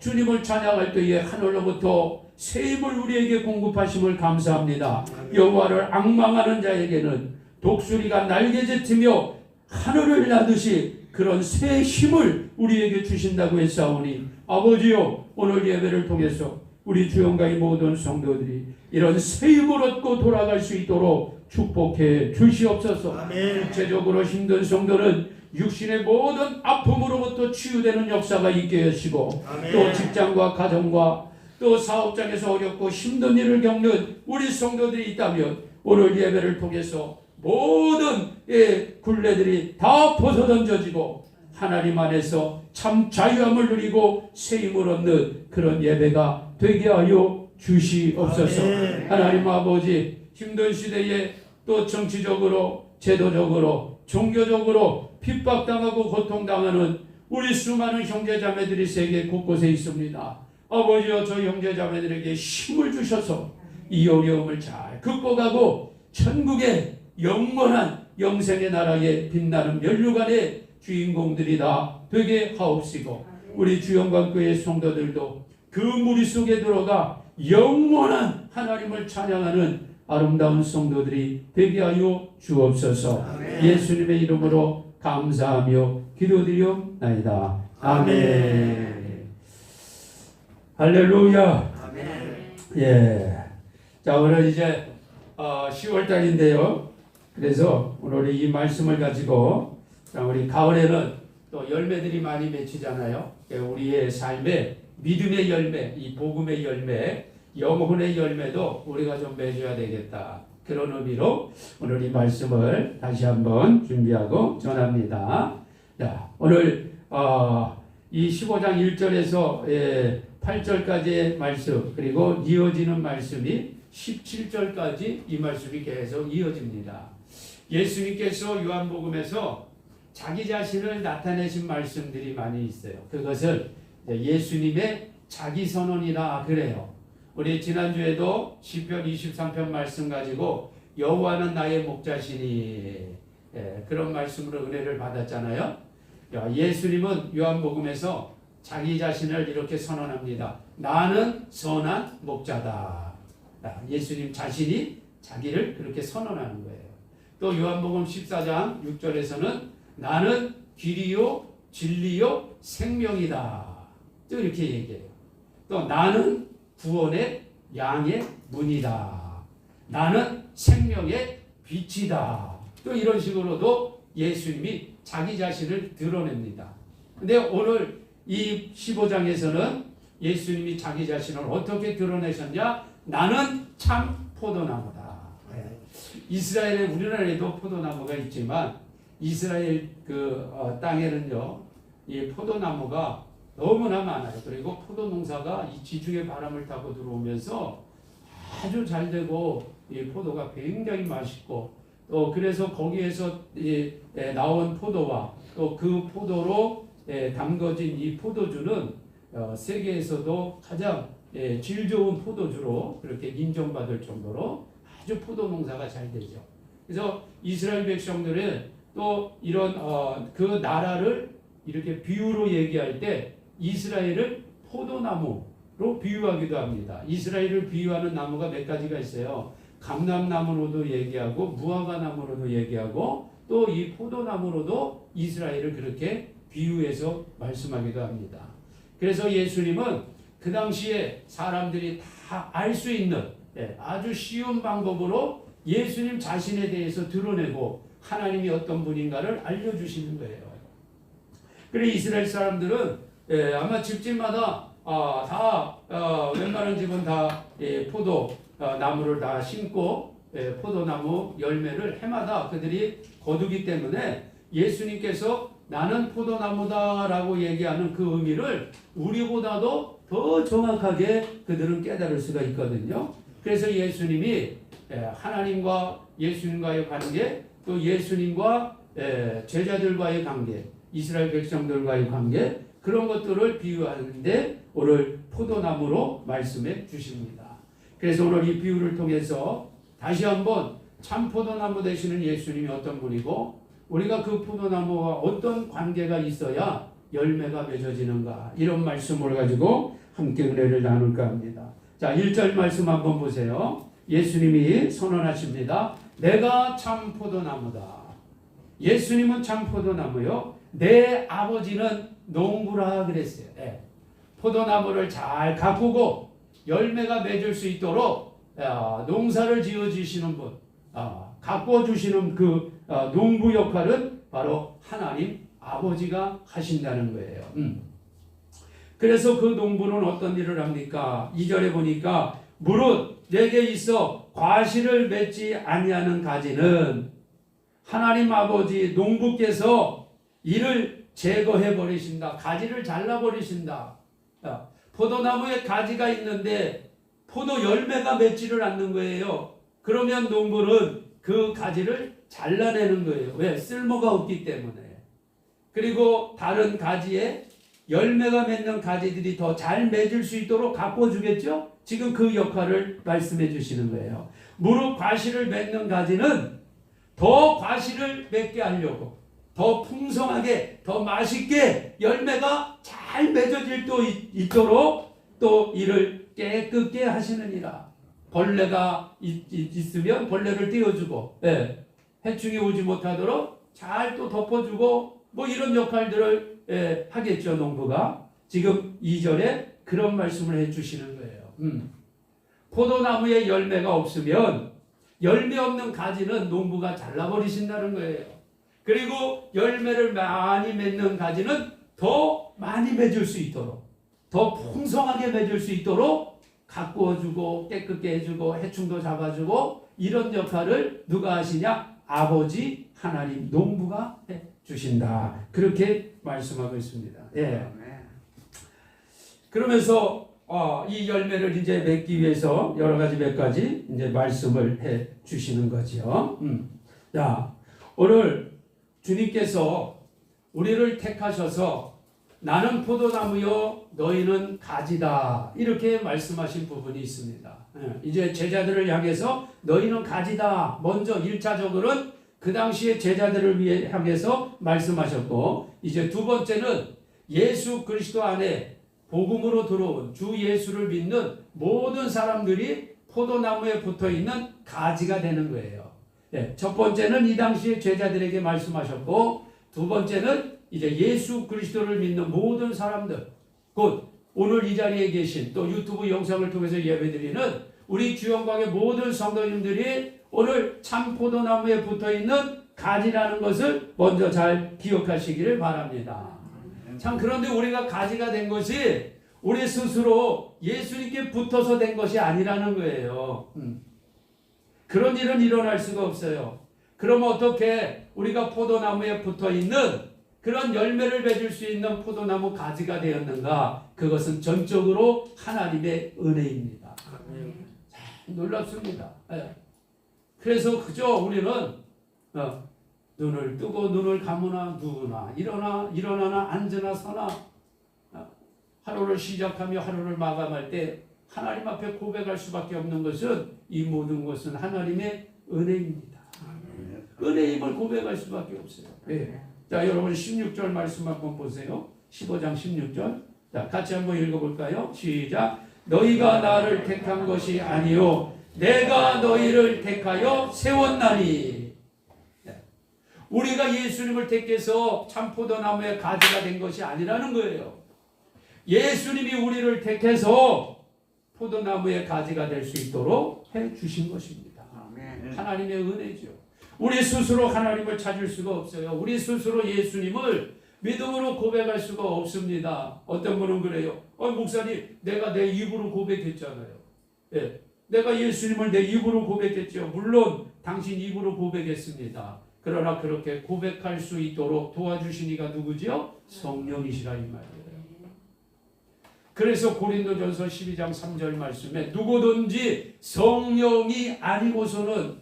주님을 찬양할 때에 하늘로부터 새 힘을 우리에게 공급하심을 감사합니다. 여호와를 앙망하는 자에게는 독수리가 날개짓으며 하늘을 나듯이 그런 새 힘을 우리에게 주신다고 했사오니 아버지요, 오늘 예배를 통해서 우리 주영가의 모든 성도들이 이런 새 힘을 얻고 돌아갈 수 있도록 축복해 주시옵소서. 아멘. 육체적으로 힘든 성도는 육신의 모든 아픔으로부터 치유되는 역사가 있게 하시고, 아멘. 또 직장과 가정과 또 사업장에서 어렵고 힘든 일을 겪는 우리 성도들이 있다면 오늘 예배를 통해서 모든 굴레들이 다 벗어던져지고 하나님 안에서 참 자유함을 누리고 새 힘을 얻는 그런 예배가 되게 하여 주시옵소서. 아멘. 하나님 아버지, 힘든 시대에 또 정치적으로, 제도적으로, 종교적으로 핍박당하고 고통당하는 우리 수많은 형제자매들이 세계 곳곳에 있습니다. 아버지여, 저 형제자매들에게 힘을 주셔서 이 어려움을 잘 극복하고 천국의 영원한 영생의 나라에 빛나는 면류관의 주인공들이 다 되게 하옵시고, 우리 주영광교회 성도들도 그 무리 속에 들어가 영원한 하나님을 찬양하는 아름다운 성도들이 되게 하여 주옵소서. 아멘. 예수님의 이름으로 감사하며 기도드리옵나이다. 아멘. 할렐루야. 아멘. 예. 자, 오늘 이제 10월 달인데요. 그래서 오늘 이 말씀을 가지고, 자, 우리 가을에는 또 열매들이 많이 맺히잖아요. 우리의 삶에 믿음의 열매, 이 복음의 열매, 영혼의 열매도 우리가 좀 맺어야 되겠다. 그런 의미로 오늘 이 말씀을 다시 한번 준비하고 전합니다. 자, 오늘 이 15장 1절에서 8절까지의 말씀, 그리고 이어지는 말씀이 17절까지 이 말씀이 계속 이어집니다. 예수님께서 요한복음에서 자기 자신을 나타내신 말씀들이 많이 있어요. 그것을 예수님의 자기 선언이라 그래요. 우리 지난주에도 시편 23편 말씀 가지고 여호와는 나의 목자시니, 그런 말씀으로 은혜를 받았잖아요. 예수님은 요한복음에서 자기 자신을 이렇게 선언합니다. 나는 선한 목자다. 예수님 자신이 자기를 그렇게 선언하는 거예요. 또 요한복음 14장 6절에서는 나는 길이요 진리요 생명이다. 또 이렇게 얘기해요. 또 나는 구원의 양의 문이다. 나는 생명의 빛이다. 또 이런 식으로도 예수님이 자기 자신을 드러냅니다. 근데 오늘 이 15장에서는 예수님이 자기 자신을 어떻게 드러내셨냐? 나는 참 포도나무다. 이스라엘에, 우리나라에도 포도나무가 있지만 이스라엘 땅에는요, 이 포도나무가 너무나 많아요. 그리고 포도 농사가 이 지중해 바람을 타고 들어오면서 아주 잘 되고, 이 포도가 굉장히 맛있고, 또 그래서 거기에서 나온 포도와 또 그 포도로 담궈진 이 포도주는 세계에서도 가장 질 좋은 포도주로 그렇게 인정받을 정도로 아주 포도 농사가 잘 되죠. 그래서 이스라엘 백성들은 또 이런 그 나라를 이렇게 비유로 얘기할 때 이스라엘을 포도나무로 비유하기도 합니다. 이스라엘을 비유하는 나무가 몇 가지가 있어요. 감람나무로도 얘기하고 무화과나무로도 얘기하고 또 이 포도나무로도 이스라엘을 그렇게 비유해서 말씀하기도 합니다. 그래서 예수님은 그 당시에 사람들이 다 알 수 있는 아주 쉬운 방법으로 예수님 자신에 대해서 드러내고 하나님이 어떤 분인가를 알려주시는 거예요. 그리고 이스라엘 사람들은 아마 집집마다 다 웬만한 집은 다 포도 나무를 다 심고 포도나무 열매를 해마다 그들이 거두기 때문에 예수님께서 나는 포도나무다라고 얘기하는 그 의미를 우리보다도 더 정확하게 그들은 깨달을 수가 있거든요. 그래서 예수님이 하나님과 예수님과의 관계, 또 예수님과 제자들과의 관계, 이스라엘 백성들과의 관계, 그런 것들을 비유하는데 오늘 포도나무로 말씀해 주십니다. 그래서 오늘 이 비유를 통해서 다시 한번 참 포도나무 되시는 예수님이 어떤 분이고 우리가 그 포도나무와 어떤 관계가 있어야 열매가 맺어지는가? 이런 말씀을 가지고 함께 은혜를 나눌까 합니다. 자, 1절 말씀 한번 보세요. 예수님이 선언하십니다. 내가 참 포도나무다. 예수님은 참 포도나무요. 내 아버지는 농부라 그랬어요. 네. 포도나무를 잘 가꾸고 열매가 맺을 수 있도록 농사를 지어주시는 분, 가꾸어주시는 그 농부 역할은 바로 하나님 아버지가 하신다는 거예요. 그래서 그 농부는 어떤 일을 합니까? 2절에 보니까 무릇 내게 있어 과실을 맺지 아니하는 가지는 하나님 아버지 농부께서 이를 제거해 버리신다. 가지를 잘라 버리신다. 포도나무에 가지가 있는데 포도 열매가 맺지를 않는 거예요. 그러면 농부는 그 가지를 잘라내는 거예요. 왜? 쓸모가 없기 때문에. 그리고 다른 가지에 열매가 맺는 가지들이 더 잘 맺을 수 있도록 가꿔주겠죠? 지금 그 역할을 말씀해 주시는 거예요. 무릇 과실을 맺는 가지는 더 과실을 맺게 하려고 더 풍성하게 더 맛있게 열매가 잘 맺어질 수 있도록 또 이를 깨끗게 하시느니라. 벌레가 있으면 벌레를 띄워주고 해충이 오지 못하도록 잘 또 덮어주고 뭐 이런 역할들을 하겠죠. 농부가 지금 2절에 그런 말씀을 해주시는 거예요. 포도나무에 열매가 없으면 열매 없는 가지는 농부가 잘라버리신다는 거예요. 그리고 열매를 많이 맺는 가지는 더 많이 맺을 수 있도록 더 풍성하게 맺을 수 있도록 가꾸어주고 깨끗게 해주고 해충도 잡아주고 이런 역할을 누가 하시냐? 아버지 하나님 농부가 해주신다. 그렇게 말씀하고 있습니다. 예. 그러면서 이 열매를 이제 맺기 위해서 여러 가지 몇 가지 이제 말씀을 해 주시는 거죠. 자, 오늘 주님께서 우리를 택하셔서 나는 포도나무요 너희는 가지다 이렇게 말씀하신 부분이 있습니다. 이제 제자들을 향해서 너희는 가지다 먼저 1차적으로는 그 당시에 제자들을 향해서 말씀하셨고 이제 두 번째는 예수 그리스도 안에 복음으로 들어온 주 예수를 믿는 모든 사람들이 포도나무에 붙어있는 가지가 되는 거예요. 첫 번째는 이 당시에 제자들에게 말씀하셨고 두 번째는 이제 예수 그리스도를 믿는 모든 사람들 곧 오늘 이 자리에 계신 또 유튜브 영상을 통해서 예배드리는 우리 주영광의 모든 성도님들이 오늘 참 포도나무에 붙어있는 가지라는 것을 먼저 잘 기억하시기를 바랍니다. 참 그런데 우리가 가지가 된 것이 우리 스스로 예수님께 붙어서 된 것이 아니라는 거예요. 그런 일은 일어날 수가 없어요. 그럼 어떻게 우리가 포도나무에 붙어있는 그런 열매를 맺을 수 있는 포도나무 가지가 되었는가? 그것은 전적으로 하나님의 은혜입니다. 놀랍습니다. 그래서 그저 우리는 눈을 뜨고 눈을 감으나 누구나 일어나나 앉으나 서나 하루를 시작하며 하루를 마감할 때 하나님 앞에 고백할 수밖에 없는 것은 이 모든 것은 하나님의 은혜입니다. 은혜임을 고백할 수밖에 없어요. 자, 여러분 16절 말씀 한번 보세요. 15장 16절. 자, 같이 한번 읽어볼까요? 시작. 너희가 나를 택한 것이 아니요 내가 너희를 택하여 세웠나니. 우리가 예수님을 택해서 참 포도나무의 가지가 된 것이 아니라는 거예요. 예수님이 우리를 택해서 포도나무의 가지가 될 수 있도록 해주신 것입니다. 하나님의 은혜죠. 우리 스스로 하나님을 찾을 수가 없어요. 우리 스스로 예수님을 믿음으로 고백할 수가 없습니다. 어떤 분은 그래요. 목사님 내가 내 입으로 고백했잖아요. 내가 예수님을 내 입으로 고백했죠. 물론 당신 입으로 고백했습니다. 그러나 그렇게 고백할 수 있도록 도와주신 이가 누구지요? 성령이시라 이 말이에요. 그래서 고린도전서 12장 3절 말씀에 누구든지 성령이 아니고서는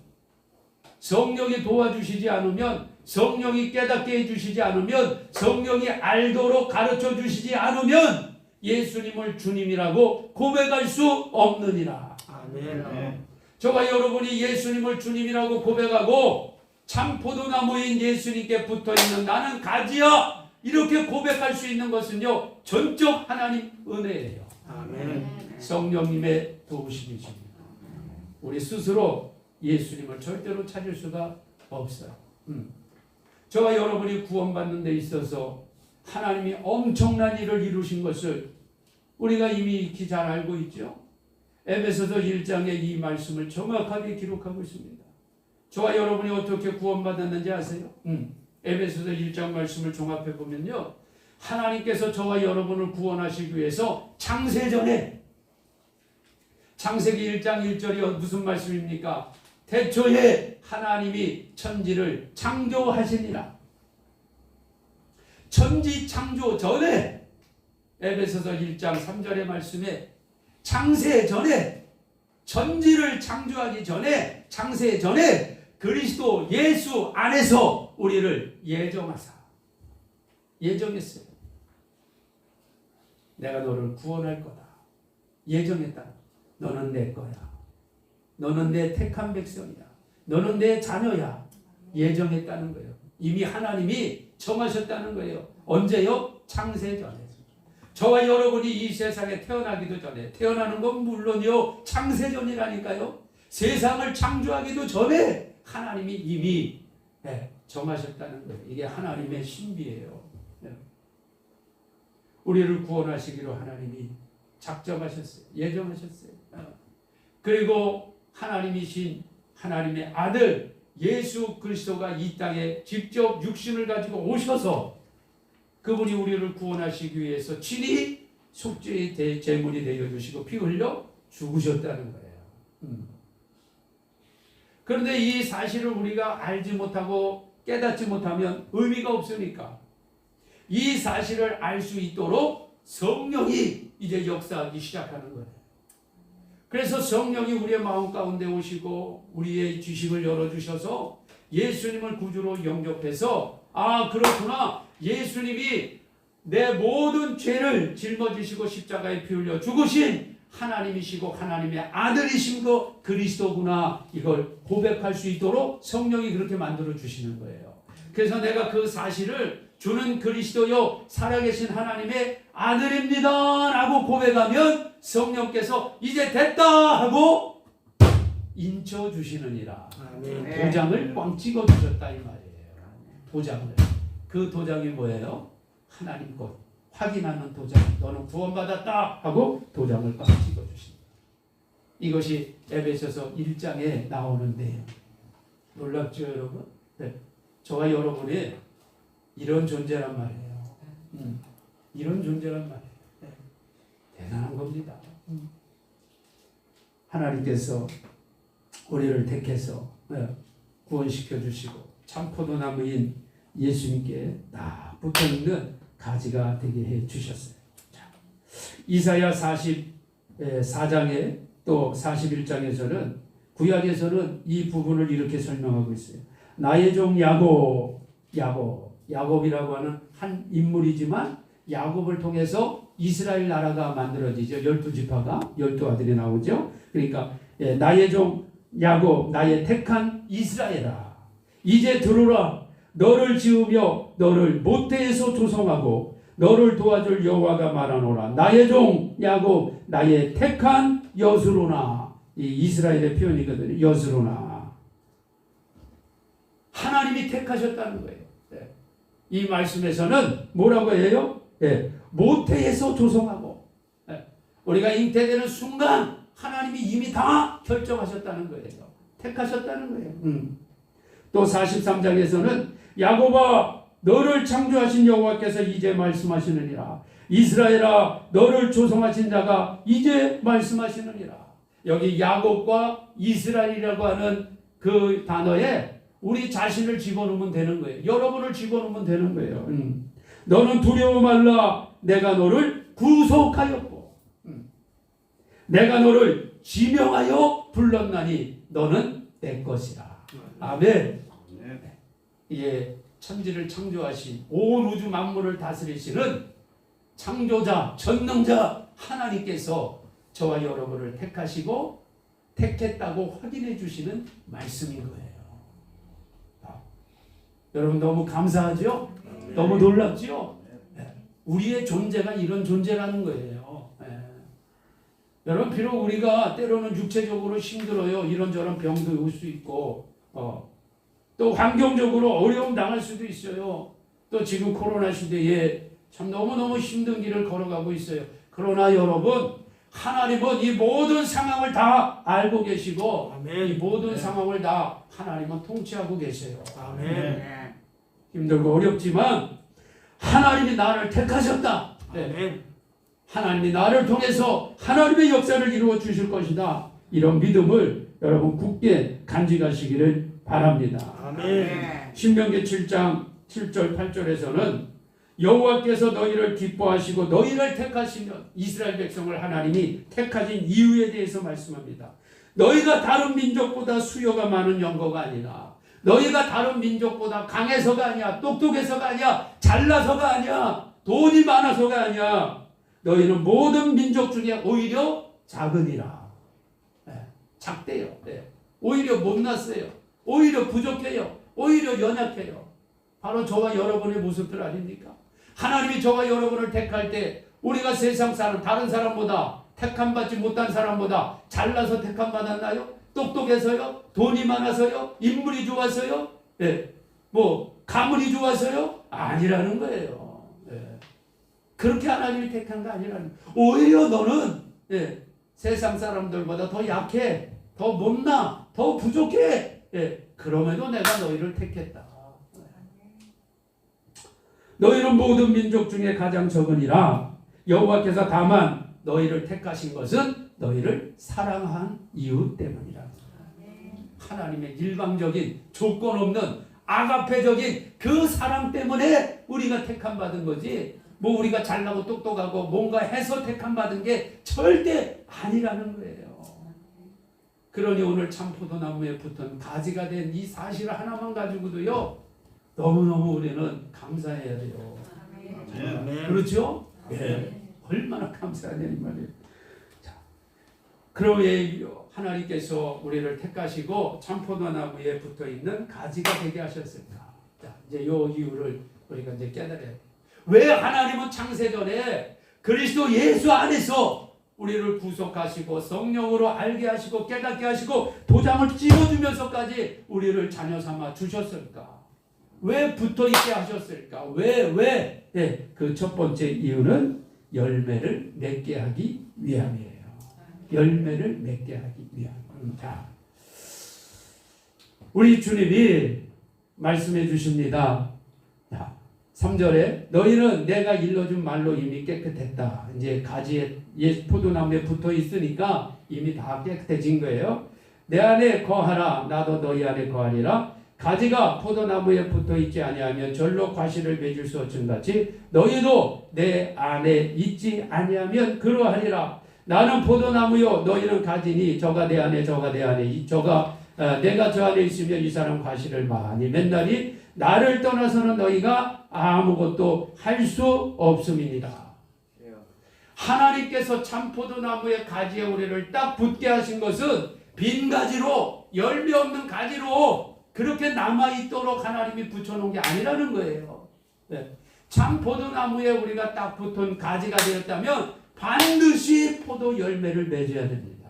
성령이 도와주시지 않으면 성령이 깨닫게 해주시지 않으면 성령이 알도록 가르쳐 주시지 않으면 예수님을 주님이라고 고백할 수 없느니라. 아멘. 저와 여러분이 예수님을 주님이라고 고백하고 참 포도나무인 예수님께 붙어있는 나는 가지야 이렇게 고백할 수 있는 것은요, 전적 하나님 은혜예요. 아멘. 성령님의 도우심이십니다. 우리 스스로 예수님을 절대로 찾을 수가 없어요. 저와 여러분이 구원받는 데 있어서 하나님이 엄청난 일을 이루신 것을 우리가 이미 익히 잘 알고 있죠. 에베소서 1장에 이 말씀을 정확하게 기록하고 있습니다. 저와 여러분이 어떻게 구원받았는지 아세요? 에베소서 1장 말씀을 종합해 보면요, 하나님께서 저와 여러분을 구원하시기 위해서 창세전에, 창세기 1장 1절이 무슨 말씀입니까? 태초에 하나님이 천지를 창조하시니라. 천지 창조 전에, 에베소서 1장 3절의 말씀에 창세 전에, 천지를 창조하기 전에, 창세 전에 그리스도 예수 안에서 우리를 예정하사, 예정했어요. 내가 너를 구원할 거다. 예정했다. 너는 내 거야. 너는 내 택한 백성이야. 너는 내 자녀야. 예정했다는 거예요. 이미 하나님이 정하셨다는 거예요. 언제요? 창세전에. 저와 여러분이 이 세상에 태어나기도 전에, 태어나는 건 물론이요, 창세전이라니까요. 세상을 창조하기도 전에 하나님이 이미 정하셨다는 거예요. 이게 하나님의 신비예요. 우리를 구원하시기로 하나님이 작정하셨어요. 예정하셨어요. 그리고 하나님이신 하나님의 아들 예수 그리스도가 이 땅에 직접 육신을 가지고 오셔서 그분이 우리를 구원하시기 위해서 친히 속죄의 제물이 되어주시고 피 흘려 죽으셨다는 거예요. 그런데 이 사실을 우리가 알지 못하고 깨닫지 못하면 의미가 없으니까 이 사실을 알 수 있도록 성령이 이제 역사하기 시작하는 거예요. 그래서 성령이 우리의 마음 가운데 오시고 우리의 지식을 열어주셔서 예수님을 구주로 영접해서, 아, 그렇구나, 예수님이 내 모든 죄를 짊어지시고 십자가에 피 흘려 죽으신 하나님이시고 하나님의 아들이신 거 그리스도구나, 이걸 고백할 수 있도록 성령이 그렇게 만들어 주시는 거예요. 그래서 내가 그 사실을 주는 그리스도요 살아계신 하나님의 아들입니다 라고 고백하면 성령께서 이제 됐다 하고 인쳐 주시느니라. 도장을 꽝 찍어 주셨다 이 말이에요. 도장을. 그 도장이 뭐예요? 하나님 것 확인하는 도장. 너는 구원받았다 하고 도장을 꽝 찍어 주신다. 이것이 에베소서 1장에 나오는 내용. 놀랍죠 여러분? 네. 저와 여러분이 이런 존재란 말이에요. 이런 존재란 말이에요. 네. 대단한 겁니다. 하나님께서 우리를 택해서 구원시켜 주시고 참 포도나무인 예수님께 딱 붙어있는 가지가 되게 해 주셨어요. 자, 이사야 44장에 또 41장에서는 구약에서는 이 부분을 이렇게 설명하고 있어요. 나의 종 야곱이라고 하는 한 인물이지만 야곱을 통해서 이스라엘 나라가 만들어지죠. 12지파가 12아들이 나오죠. 그러니까 나의 종 야곱, 나의 택한 이스라엘아, 이제 들으라. 너를 지으며 너를 모태에서 조성하고 너를 도와줄 여호와가 말하노라. 나의 종 야곱, 나의 택한 여수로나. 이 이스라엘의 표현이거든요. 여수로나. 하나님이 택하셨다는 거예요. 네. 이 말씀에서는 뭐라고 해요? 네. 모태에서 조성하고, 네. 우리가 잉태되는 순간 하나님이 이미 다 결정하셨다는 거예요. 택하셨다는 거예요. 또 43장에서는 야곱아, 너를 창조하신 여호와께서 이제 말씀하시느니라. 이스라엘아, 너를 조성하신 자가 이제 말씀하시느니라. 여기 야곱과 이스라엘이라고 하는 그 단어에 우리 자신을 집어넣으면 되는 거예요. 여러분을 집어넣으면 되는 거예요. 너는 두려워 말라. 내가 너를 구속하였고 내가 너를 지명하여 불렀나니 너는 내 것이라. 아멘. 예, 천지를 창조하신 온 우주 만물을 다스리시는 창조자, 전능자 하나님께서 저와 여러분을 택하시고 택했다고 확인해 주시는 말씀인 거예요. 여러분 너무 감사하죠? 너무 놀랍죠? 우리의 존재가 이런 존재라는 거예요. 여러분, 비록 우리가 때로는 육체적으로 힘들어요. 이런저런 병도 올 수 있고, 또 환경적으로 어려움 당할 수도 있어요. 또 지금 코로나 시대에 참 너무너무 힘든 길을 걸어가고 있어요. 그러나 여러분, 하나님은 이 모든 상황을 다 알고 계시고, 아멘. 이 모든 상황을 다 하나님은 통치하고 계세요. 아멘. 힘들고 어렵지만 하나님이 나를 택하셨다. 아멘. 하나님이 나를 통해서 하나님의 역사를 이루어 주실 것이다. 이런 믿음을 여러분 굳게 간직하시기를 바랍니다. 아멘. 신명기 7장 7절 8절에서는 여호와께서 너희를 기뻐하시고 너희를 택하시면, 이스라엘 백성을 하나님이 택하신 이유에 대해서 말씀합니다. 너희가 다른 민족보다 수요가 많은 연고가 아니라, 너희가 다른 민족보다 강해서가 아니야, 똑똑해서가 아니야, 잘나서가 아니야, 돈이 많아서가 아니야. 너희는 모든 민족 중에 오히려 작으니라. 작대요. 오히려 못났어요. 오히려 부족해요. 오히려 연약해요. 바로 저와 여러분의 모습들 아닙니까? 하나님이 저와 여러분을 택할 때 우리가 세상 사람, 다른 사람보다, 택함받지 못한 사람보다 잘나서 택함받았나요? 똑똑해서요? 돈이 많아서요? 인물이 좋아서요? 가문이 좋아서요? 아니라는 거예요. 그렇게 하나님이 택한 거 아니라는 거예요. 오히려 너는 세상 사람들보다 더 약해, 더 못나, 더 부족해. 그럼에도 내가 너희를 택했다. 너희는 모든 민족 중에 가장 적으니라. 여호와께서 다만 너희를 택하신 것은 너희를 사랑한 이유 때문이라. 하나님의 일방적인 조건 없는 아가페적인 그 사랑 때문에 우리가 택함 받은 거지, 뭐 우리가 잘나고 똑똑하고 뭔가 해서 택함 받은 게 절대 아니라는 거예요. 그러니 오늘 참포도나무에 붙은 가지가 된 이 사실 하나만 가지고도요, 너무너무 우리는 감사해야 돼요. 그렇죠? 얼마나 감사하냐 이 말이에요. 자, 그러에 하나님께서 우리를 택하시고 참포도나무에 붙어있는 가지가 되게 하셨을까? 자, 이제 이 이유를 우리가 이제 깨달아야 돼요. 왜 하나님은 창세전에 그리스도 예수 안에서 우리를 구속하시고 성령으로 알게 하시고 깨닫게 하시고 도장을 찍어주면서까지 우리를 자녀 삼아 주셨을까? 왜 붙어있게 하셨을까? 왜? 그 첫 번째 이유는 열매를 맺게 하기 위함이에요. 열매를 맺게 하기 위함입니다. 우리 주님이 말씀해 주십니다. 3절에 너희는 내가 일러준 말로 이미 깨끗했다. 이제 가지에 포도나무에 붙어 있으니까 이미 다 깨끗해진 거예요. 내 안에 거하라, 나도 너희 안에 거하리라. 가지가 포도나무에 붙어 있지 아니하면 절로 과실을 맺을 수 없음 같이 너희도 내 안에 있지 아니하면 그러하리라. 나는 포도나무요 너희는 가지니 저가 내 안에 저가 내 안에 내가 저 안에 있으면 이 사람 과실을 많이 맺나니 나를 떠나서는 너희가 아무것도 할 수 없음이니라. 하나님께서 참포도나무의 가지에 우리를 딱 붙게 하신 것은 빈 가지로, 열매 없는 가지로 그렇게 남아있도록 하나님이 붙여놓은 게 아니라는 거예요. 참포도나무에 우리가 딱 붙은 가지가 되었다면 반드시 포도 열매를 맺어야 됩니다.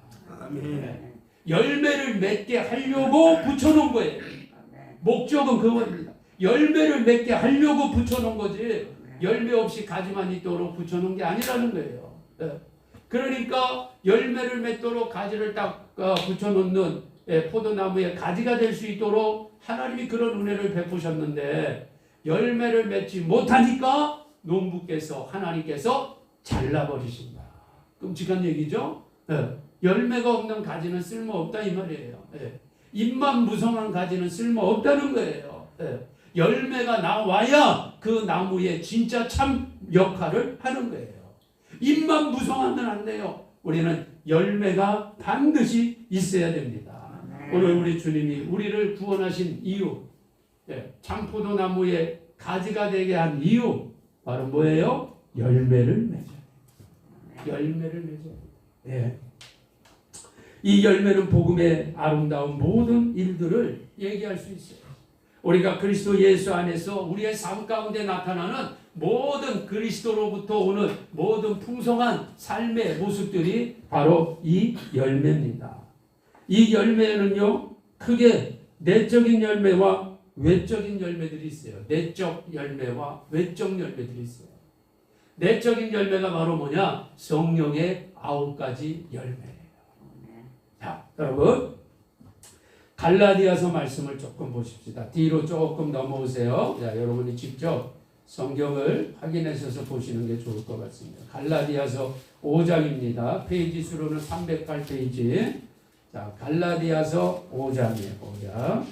열매를 맺게 하려고 붙여놓은 거예요. 목적은 그겁니다. 열매를 맺게 하려고 붙여놓은 거지, 열매 없이 가지만 있도록 붙여놓은 게 아니라는 거예요. 그러니까 열매를 맺도록 가지를 딱 붙여놓는 포도나무의 가지가 될 수 있도록 하나님이 그런 은혜를 베푸셨는데, 열매를 맺지 못하니까 농부께서, 하나님께서 잘라버리신다. 끔찍한 얘기죠. 열매가 없는 가지는 쓸모없다 이 말이에요. 잎만 무성한 가지는 쓸모없다는 거예요. 열매가 나와야 그 나무의 진짜 참 역할을 하는 거예요. 잎만 무성하면 안 돼요. 우리는 열매가 반드시 있어야 됩니다. 오늘 우리 주님이 우리를 구원하신 이유, 참포도나무의 가지가 되게 한 이유, 바로 뭐예요? 열매를 맺어야 돼요. 열매를 맺어야 돼요. 이 열매는 복음의 아름다운 모든 일들을 얘기할 수 있어요. 우리가 그리스도 예수 안에서 우리의 삶 가운데 나타나는 모든 그리스도로부터 오는 모든 풍성한 삶의 모습들이 바로 이 열매입니다. 이 열매는요, 크게 내적인 열매와 외적인 열매들이 있어요. 내적 열매와 외적 열매들이 있어요. 내적인 열매가 바로 뭐냐? 성령의 9가지 열매예요. 자, 여러분 갈라디아서 말씀을 조금 보십시다. 뒤로 조금 넘어오세요. 자, 여러분이 직접 성경을 확인하셔서 보시는 게 좋을 것 같습니다. 갈라디아서 5장입니다. 페이지 수로는 308페이지. 자, 갈라디아서 5장이에요. 5장.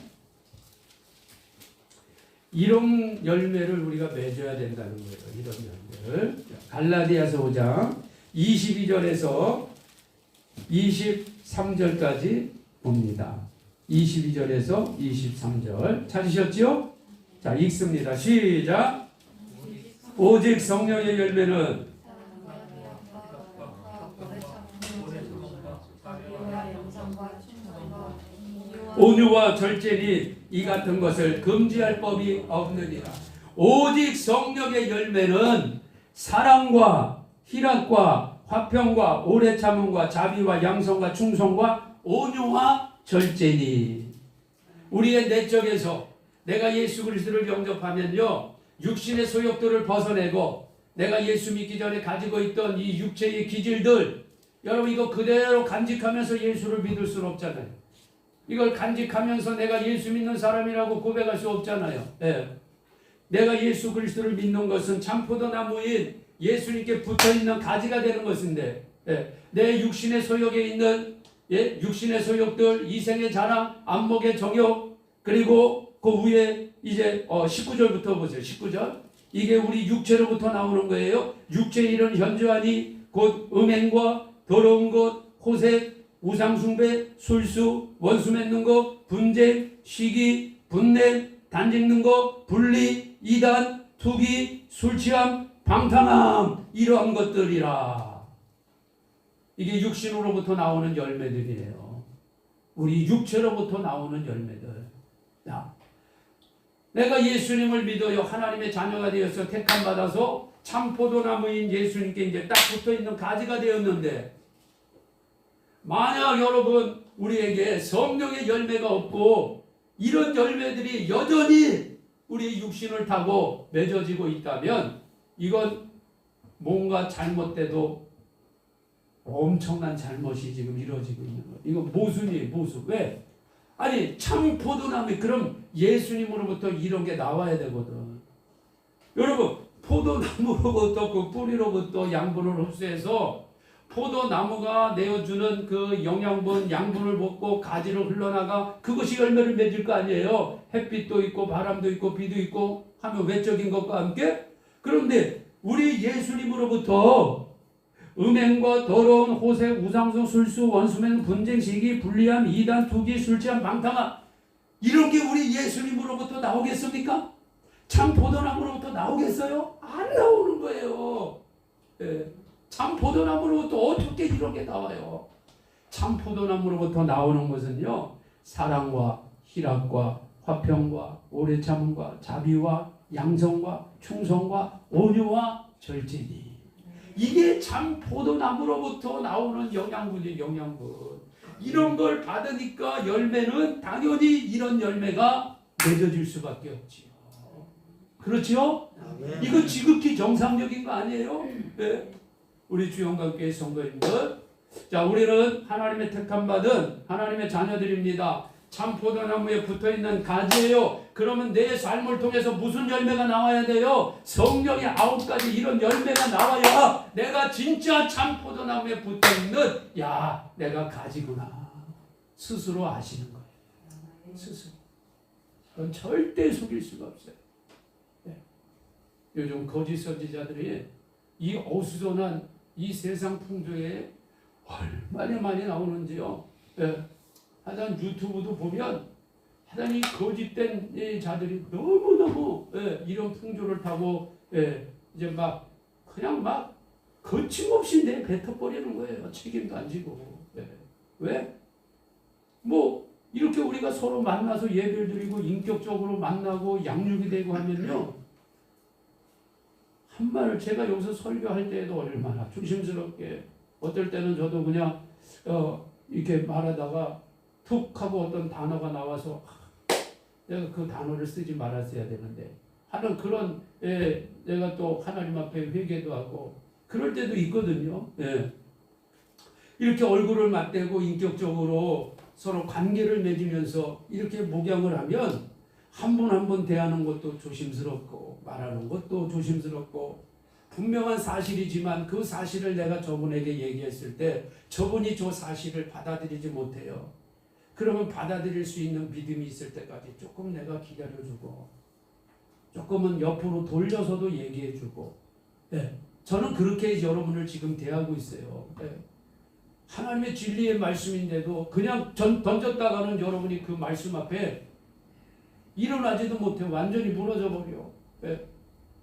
이런 열매를 우리가 맺어야 된다는 거예요. 이런 열매를. 갈라디아서 5장 22절에서 23절까지 봅니다. 22절에서 23절 찾으셨죠? 자, 읽습니다. 시작. 오직 성령의 열매는 온유와 절제니 이 같은 것을 금지할 법이 없느니라. 오직 성령의 열매는 사랑과 희락과 화평과 오래 참음과 자비와 양성과 충성과 온유와 절제니. 우리의 내적에서 내가 예수 그리스도를 영접하면요, 육신의 소욕들을 벗어내고 내가 예수 믿기 전에 가지고 있던 이 육체의 기질들, 여러분 이거 그대로 간직하면서 예수를 믿을 수는 없잖아요. 이걸 간직하면서 내가 예수 믿는 사람이라고 고백할 수 없잖아요. 예. 내가 예수 그리스도를 믿는 것은 참포도나무인 예수님께 붙어있는 가지가 되는 것인데, 예. 내 육신의 소욕에 있는 육신의 소욕들, 이생의 자랑, 안목의 정욕, 그리고 그 위에 이제 19절부터 보세요. 19절. 이게 우리 육체로부터 나오는 거예요. 육체의 일은 현저하니 곧 음행과 더러운 것, 호색, 우상숭배, 술수, 원수 맺는 거, 분쟁, 시기, 분냄, 단짓는 거, 분리, 이단, 투기, 술취함, 방탕함, 이러한 것들이라. 이게 육신으로부터 나오는 열매들이에요. 우리 육체로부터 나오는 열매들. 야, 내가 예수님을 믿어요. 하나님의 자녀가 되어서 택함 받아서 참포도나무인 예수님께 이제 딱 붙어있는 가지가 되었는데, 만약 여러분 우리에게 성령의 열매가 없고 이런 열매들이 여전히 우리 육신을 타고 맺어지고 있다면 이건 뭔가 잘못돼도 엄청난 잘못이 지금 이루어지고 있는 거예요. 이건 모순이에요. 모순. 왜? 아니 참 포도나무, 그럼 예수님으로부터 이런 게 나와야 되거든. 여러분 포도나무로부터 그 뿌리로부터 양분을 흡수해서 포도나무가 내어주는 그 영양분, 양분을 먹고 가지로 흘러나가 그것이 열매를 맺을 거 아니에요. 햇빛도 있고 바람도 있고 비도 있고 하면 외적인 것과 함께. 그런데 우리 예수님으로부터 음행과 더러운 호색, 우상숭, 술수, 원수맹, 분쟁, 시기, 불리함, 이단, 투기, 술취함, 방탕함, 이런 게 우리 예수님으로부터 나오겠습니까? 참 포도나무로부터 나오겠어요? 안 나오는 거예요. 예. 참 포도나무로부터 어떻게 이런 게 나와요? 참 포도나무로부터 나오는 것은요, 사랑과 희락과 화평과 오래 참음과 자비와 양성과 충성과 온유와 절제니. 이게 참 포도나무로부터 나오는 영양분이에요. 영양분. 이런 걸 받으니까 열매는 당연히 이런 열매가 맺어질 수밖에 없지요. 그렇죠? 이거 지극히 정상적인 거 아니에요? 네. 우리 주영광교회 성도님들, 자, 우리는 하나님의 택함받은 하나님의 자녀들입니다. 참 포도나무에 붙어있는 가지예요. 그러면 내 삶을 통해서 무슨 열매가 나와야 돼요? 성령의 9가지 이런 열매가 나와야 내가 진짜 참 포도나무에 붙어있는, 야, 내가 가지구나 스스로 아시는 거예요. 스스로. 그건 절대 속일 수가 없어요. 네. 요즘 거짓 선지자들이 이 어수선한 이 세상 풍조에 얼마나 많이 나오는지요. 예. 하여튼 유튜브도 보면 하여튼 이 거짓된 이 자들이 너무너무 이런 풍조를 타고 이제 막 그냥 막 거침없이 내뱉어버리는 거예요. 책임도 안 지고. 왜? 뭐 이렇게 우리가 서로 만나서 예배를 드리고 인격적으로 만나고 양육이 되고 하면요, 한 말을 제가 여기서 설교할 때에도 얼마나 조심스럽게, 어떨 때는 저도 그냥 이렇게 말하다가 툭 하고 어떤 단어가 나와서 내가 그 단어를 쓰지 말았어야 되는데 하는 그런, 내가 또 하나님 앞에 회개도 하고 그럴 때도 있거든요. 이렇게 얼굴을 맞대고 인격적으로 서로 관계를 맺으면서 이렇게 목양을 하면 한 분 한 분 대하는 것도 조심스럽고 말하는 것도 조심스럽고, 분명한 사실이지만 그 사실을 내가 저분에게 얘기했을 때 저분이 저 사실을 받아들이지 못해요. 그러면 받아들일 수 있는 믿음이 있을 때까지 조금 내가 기다려주고 조금은 옆으로 돌려서도 얘기해주고, 저는 그렇게 여러분을 지금 대하고 있어요. 하나님의 진리의 말씀인데도 그냥 던졌다가는 여러분이 그 말씀 앞에 일어나지도 못해 완전히 무너져 버려.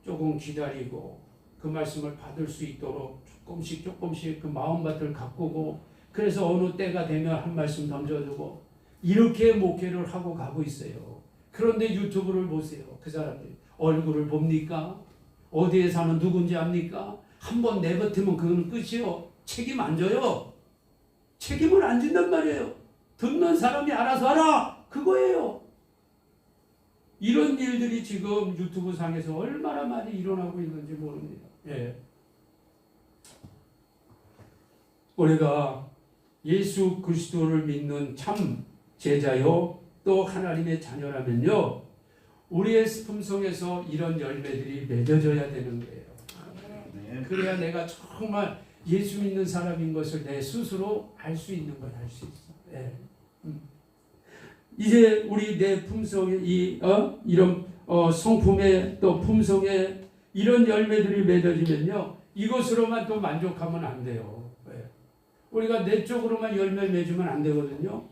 조금 기다리고 그 말씀을 받을 수 있도록 조금씩 그 마음밭을 가꾸고, 그래서 어느 때가 되면 한 말씀 던져주고, 이렇게 목회를 하고 가고 있어요. 그런데 유튜브를 보세요. 그 사람들이 얼굴을 봅니까? 어디에 사는 누군지 압니까? 한번 내뱉으면 그거는 끝이요. 책임 안 져요. 책임을 안 진단 말이에요. 듣는 사람이 알아서 하라, 그거예요. 이런 일들이 지금 유튜브 상에서 얼마나 많이 일어나고 있는지 모릅니다. 우리가 예수 그리스도를 믿는 참 제자요 또 하나님의 자녀라면요, 우리의 품성에서 이런 열매들이 맺어져야 되는 거예요. 그래야 내가 정말 예수 믿는 사람인 것을 내 스스로 알 수 있는 걸 알 수 있어. 이제 우리 내 품성에 이런 성품의 또 품성에 이런 열매들이 맺어지면요, 이것으로만 또 만족하면 안 돼요. 우리가 내적으로만 열매 맺으면 안 되거든요.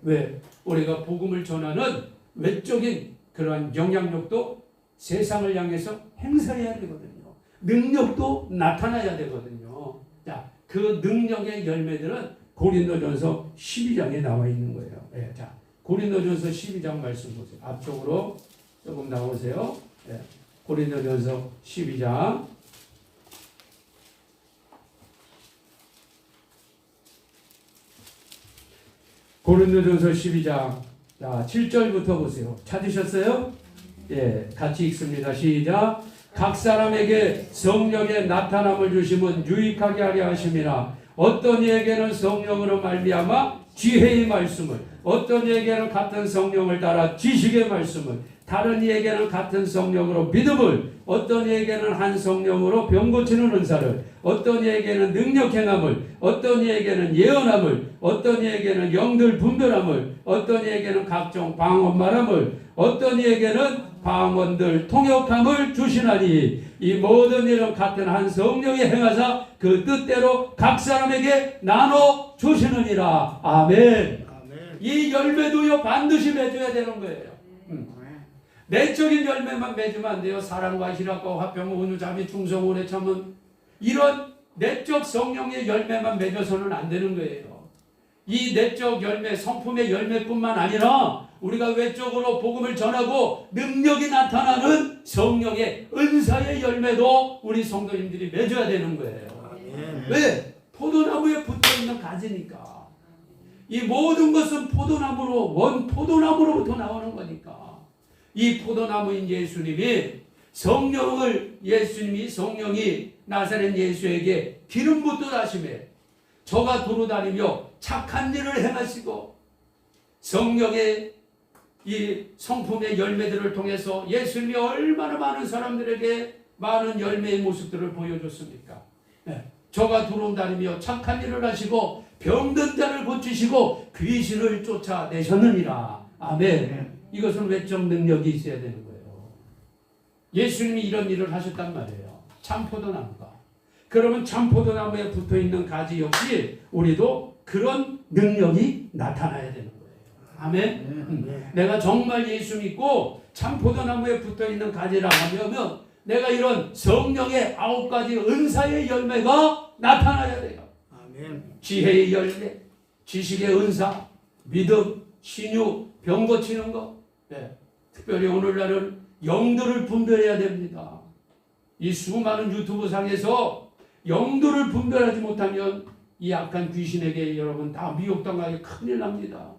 왜? 우리가 복음을 전하는 외적인 그러한 영향력도 세상을 향해서 행사해야 되거든요. 능력도 나타나야 되거든요. 자, 그 능력의 열매들은 고린도전서 12장에 나와 있는 거예요. 자, 고린도전서 12장 말씀 보세요. 앞쪽으로 조금 나오세요. 고린도전서 12장. 고린도전서 12장. 자, 7절부터 보세요. 찾으셨어요? 같이 읽습니다. 시작. 각 사람에게 성령의 나타남을 주심은 유익하게 하려 하심이라. 어떤 이에게는 성령으로 말미암아 지혜의 말씀을, 어떤 이에게는 같은 성령을 따라 지식의 말씀을, 다른 이에게는 같은 성령으로 믿음을, 어떤 이에게는 한 성령으로 병 고치는 은사를, 어떤 이에게는 능력 행함을, 어떤 이에게는 예언함을, 어떤 이에게는 영들 분별함을, 어떤 이에게는 각종 방언 말함을, 어떤 이에게는 방언들 통역함을 주시나니 이 모든 일은 같은 한 성령이 행하사 그 뜻대로 각 사람에게 나눠 주시느니라. 아멘. 이 열매도요 반드시 맺어야 되는 거예요. 내적인 열매만 맺으면 안 돼요. 사랑과 희락과 화평 온유 자비 충성 오래 참은 이런 내적 성령의 열매만 맺어서는 안 되는 거예요. 이 내적 열매, 성품의 열매뿐만 아니라 우리가 외적으로 복음을 전하고 능력이 나타나는 성령의 은사의 열매도 우리 성도님들이 맺어야 되는 거예요. 왜? 포도나무에 붙어있는 가지니까. 이 모든 것은 포도나무로, 원포도나무로부터 나오는 거니까. 이 포도나무인 예수님이 성령이 나사렛 예수에게 기름 붓듯 하심에 저가 두루다니며 착한 일을 행하시고 성령의 이 성품의 열매들을 통해서 예수님이 얼마나 많은 사람들에게 많은 열매의 모습들을 보여줬습니까? 저가 두루다니며 착한 일을 하시고 병든 자를 고치시고 귀신을 쫓아내셨느니라. 아멘. 이것은 외적 능력이 있어야 되는 거예요. 예수님이 이런 일을 하셨단 말이에요. 참포도나무가. 그러면 참포도나무에 붙어있는 가지 역시 우리도 그런 능력이 나타나야 되는 거예요. 아멘. 내가 정말 예수 믿고 참포도나무에 붙어있는 가지라 하면 내가 이런 성령의 9가지 은사의 열매가 나타나야 돼요. 아멘. 지혜의 열매, 지식의 은사, 믿음, 신유, 병 고치는 거. 예. 특별히 오늘날은 영들을 분별해야 됩니다. 이 수많은 유튜브 상에서 영들을 분별하지 못하면 이 악한 귀신에게 여러분 다 미혹당하게 큰일 납니다.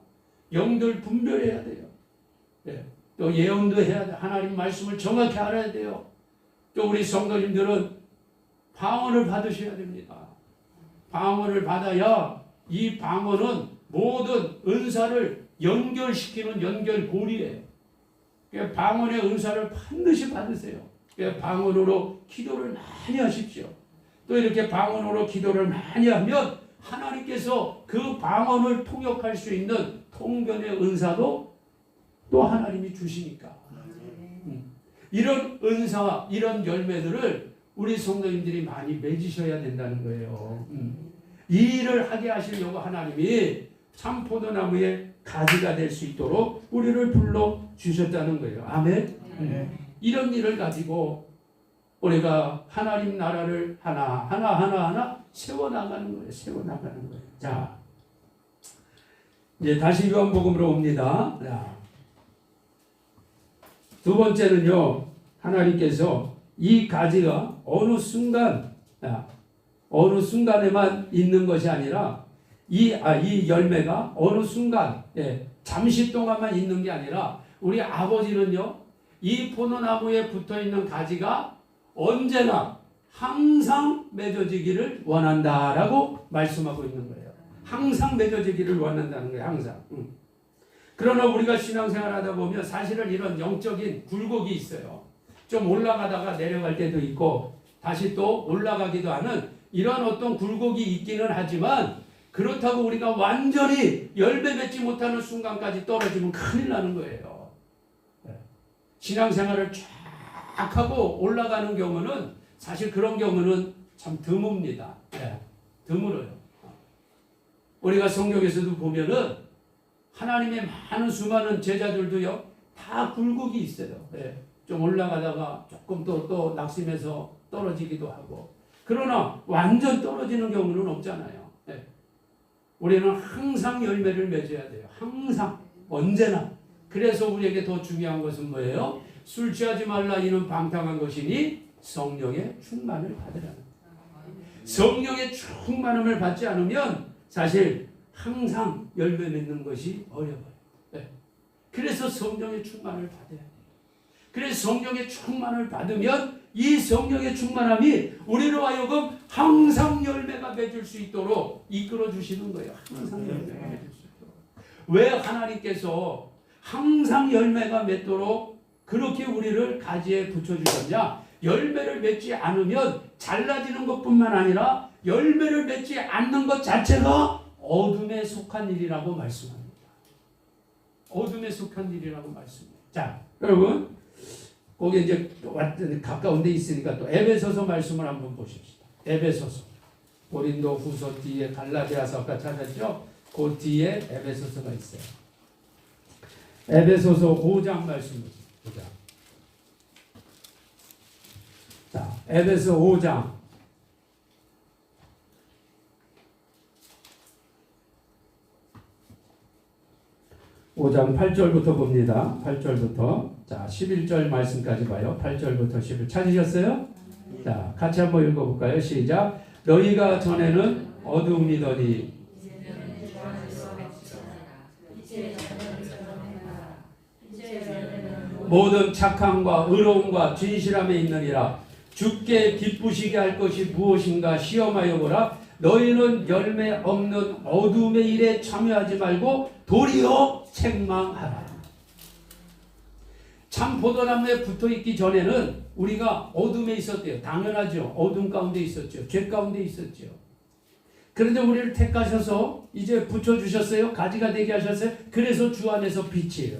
영들 분별해야 돼요. 예. 또 예언도 해야 돼요. 하나님 말씀을 정확히 알아야 돼요. 또 우리 성도님들은 방언을 받으셔야 됩니다. 방언을 받아야 이 방언은 모든 은사를 연결시키는 연결고리예요. 방언의 은사를 반드시 받으세요. 방언으로 기도를 많이 하십시오. 또 이렇게 방언으로 기도를 많이 하면 하나님께서 그 방언을 통역할 수 있는 통변의 은사도 또 하나님이 주시니까. 이런 은사와 이런 열매들을 우리 성도님들이 많이 맺으셔야 된다는 거예요. 이 일을 하게 하시려고 하나님이 참 포도나무의 가지가 될 수 있도록 우리를 불러 주셨다는 거예요. 아멘. 이런 일을 가지고 우리가 하나님 나라를 하나 세워나가는 거예요. 세워나가는 거예요. 자, 이제 다시 요한복음으로 옵니다. 자, 두 번째는요, 하나님께서 이 가지가 어느 순간에만 있는 것이 아니라 이 열매가 어느 순간, 잠시 동안만 있는 게 아니라 우리 아버지는요, 이 포도나무에 붙어 있는 가지가 언제나 항상 맺어지기를 원한다라고 말씀하고 있는 거예요. 항상 맺어지기를 원한다는 거예요. 항상. 그러나 우리가 신앙생활 하다 보면 사실은 이런 영적인 굴곡이 있어요. 좀 올라가다가 내려갈 때도 있고 다시 또 올라가기도 하는 이런 어떤 굴곡이 있기는 하지만 그렇다고 우리가 완전히 열매 맺지 못하는 순간까지 떨어지면 큰일 나는 거예요. 신앙생활을 쫙 하고 올라가는 경우는 사실 그런 경우는 참 드뭅니다. 드물어요. 우리가 성경에서도 보면은 하나님의 많은 수많은 제자들도요 다 굴곡이 있어요. 좀 올라가다가 조금 또 낙심해서 떨어지기도 하고 그러나 완전 떨어지는 경우는 없잖아요. 우리는 항상 열매를 맺어야 돼요. 항상 언제나. 그래서 우리에게 더 중요한 것은 뭐예요? 술 취하지 말라 이는 방탕한 것이니 성령의 충만을 받으라는 거예요. 성령의 충만함을 받지 않으면 사실 항상 열매 맺는 것이 어려워요. 그래서 성령의 충만을 받아야 돼요. 그래서 성령의 충만을 받으면 이 성령의 충만함이 우리로 하여금 항상 열매가 맺을 수 있도록 이끌어 주시는 거예요. 항상 열매가 맺을 수 있도록. 왜 하나님께서 항상 열매가 맺도록 그렇게 우리를 가지에 붙여주셨냐? 열매를 맺지 않으면 잘라지는 것뿐만 아니라 열매를 맺지 않는 것 자체가 어둠에 속한 일이라고 말씀합니다. 어둠에 속한 일이라고 말씀합니다. 자, 여러분 거기 이제 가까운 데 있으니까 또 에베소서 말씀을 한번 보십시다. 에베소서. 고린도 후서 뒤에 갈라디아서 아까 찾았죠? 그 뒤에 에베소서가 있어요. 에베소서 5장 말씀 보자. 자, 에베소 5장. 5장 8절부터 봅니다. 8절부터. 자, 11절 말씀까지 봐요. 8절부터 11절. 찾으셨어요? 자, 같이 한번 읽어볼까요? 시작. 너희가 전에는 어둠이더니 모든 착함과 의로움과 진실함에 있느니라. 주께 기쁘시게 할 것이 무엇인가 시험하여 보라. 너희는 열매 없는 어둠의 일에 참여하지 말고 도리어 책망하라. 참 포도나무에 붙어있기 전에는 우리가 어둠에 있었대요. 당연하죠. 어둠 가운데 있었죠. 죄 가운데 있었죠. 그런데 우리를 택하셔서 이제 붙여주셨어요. 가지가 되게 하셨어요. 그래서 주 안에서 빛이에요.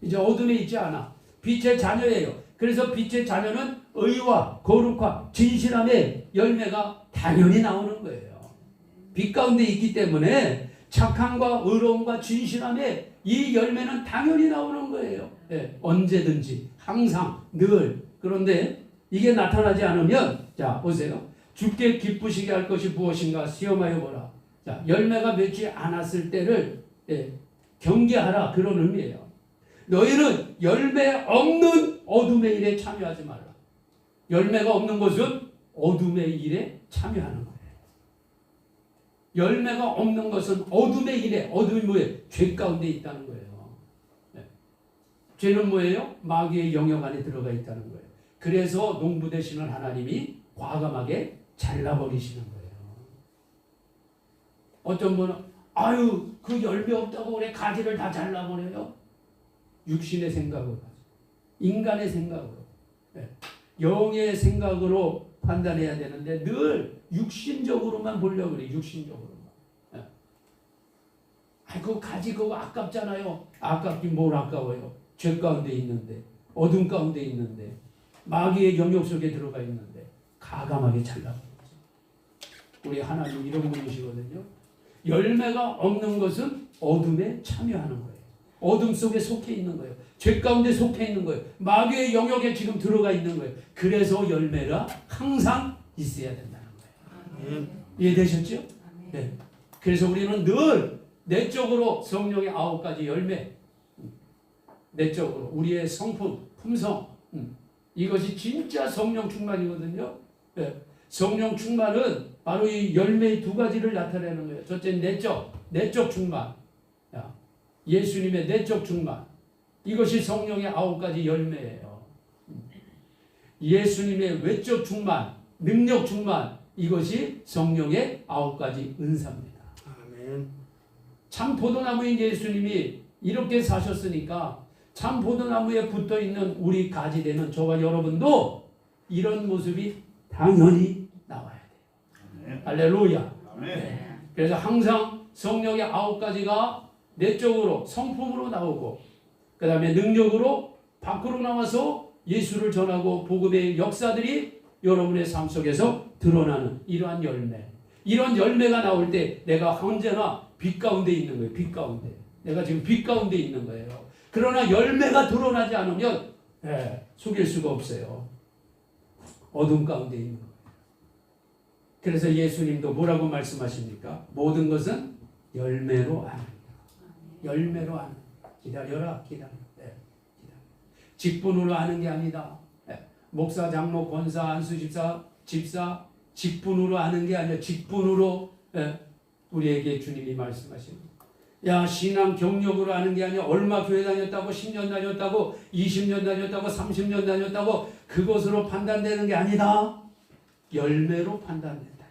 이제 어둠에 있지 않아. 빛의 자녀예요. 그래서 빛의 자녀는 의와 거룩과 진실함의 열매가 당연히 나오는 거예요. 빛 가운데 있기 때문에 착함과 의로움과 진실함의 이 열매는 당연히 나오는 거예요. 언제든지 항상 늘. 그런데 이게 나타나지 않으면 자 보세요. 주께 기쁘시게 할 것이 무엇인가 시험하여 보라. 자, 열매가 맺지 않았을 때를 경계하라 그런 의미예요. 너희는 열매 없는 어둠의 일에 참여하지 말라. 열매가 없는 것은 어둠의 일에 참여하는 거예요. 열매가 없는 것은 어둠의 일에, 어둠이 뭐예요? 죄 가운데 있다는 거예요. 네. 죄는 뭐예요? 마귀의 영역 안에 들어가 있다는 거예요. 그래서 농부 되시는 하나님이 과감하게 잘라버리시는 거예요. 어떤 분은 아유 그 열매 없다고 그래 가지를 다 잘라버려요. 육신의 생각으로, 인간의 생각으로, 네. 영의 생각으로 판단해야 되는데 늘 육신적으로만 보려고 그래. 육신적으로만. 네. 그 가지 그거 아깝잖아요. 아깝긴 뭘 아까워요. 죄 가운데 있는데, 어둠 가운데 있는데, 마귀의 영역 속에 들어가 있는데 가감하게 잘라버리죠. 우리 하나님 이런 분이시거든요. 열매가 없는 것은 어둠에 참여하는 거예요. 어둠 속에 속해 있는 거예요. 죄 가운데 속해 있는 거예요. 마귀의 영역에 지금 들어가 있는 거예요. 그래서 열매가 항상 있어야 된다는 거예요. 이해되셨죠? 네. 그래서 우리는 늘 내적으로 성령의 9가지 열매, 내적으로 우리의 성품, 품성, 이것이 진짜 성령 충만이거든요. 네. 성령 충만은 바로 이 열매의 2가지를 나타내는 거예요. 첫째 내적 충만. 예수님의 내적 충만. 이것이 성령의 9가지 열매예요. 예수님의 외적 충만, 능력 충만. 이것이 성령의 9가지 은사입니다. 아멘. 참 포도나무인 예수님이 이렇게 사셨으니까 참 포도나무에 붙어있는 우리 가지되는 저와 여러분도 이런 모습이 당연히 나와야 돼요. 아멘. 할렐루야. 아멘. 네. 그래서 항상 성령의 9가지가 내적으로 성품으로 나오고 그 다음에 능력으로 밖으로 나와서 예수를 전하고 복음의 역사들이 여러분의 삶 속에서 드러나는 이러한 열매. 이런 열매가 나올 때 내가 언제나 빛 가운데 있는 거예요. 빛 가운데. 내가 지금 빛 가운데 있는 거예요. 그러나 열매가 드러나지 않으면 속일 수가 없어요. 어둠 가운데 있는 거예요. 그래서 예수님도 뭐라고 말씀하십니까? 모든 것은 열매로 아는. 열매로 아는. 기다려라. 기다려. 네. 기다려. 직분으로 아는 게 아니다. 네. 목사, 장로, 권사, 안수집사, 집사 직분으로 아는 게 아니라 직분으로 우리에게 주님이 말씀하십니다. 야, 신앙 경력으로 아는 게 아니라 얼마 교회 다녔다고 10년 다녔다고 20년 다녔다고 30년 다녔다고 그것으로 판단되는 게 아니다. 열매로 판단된다.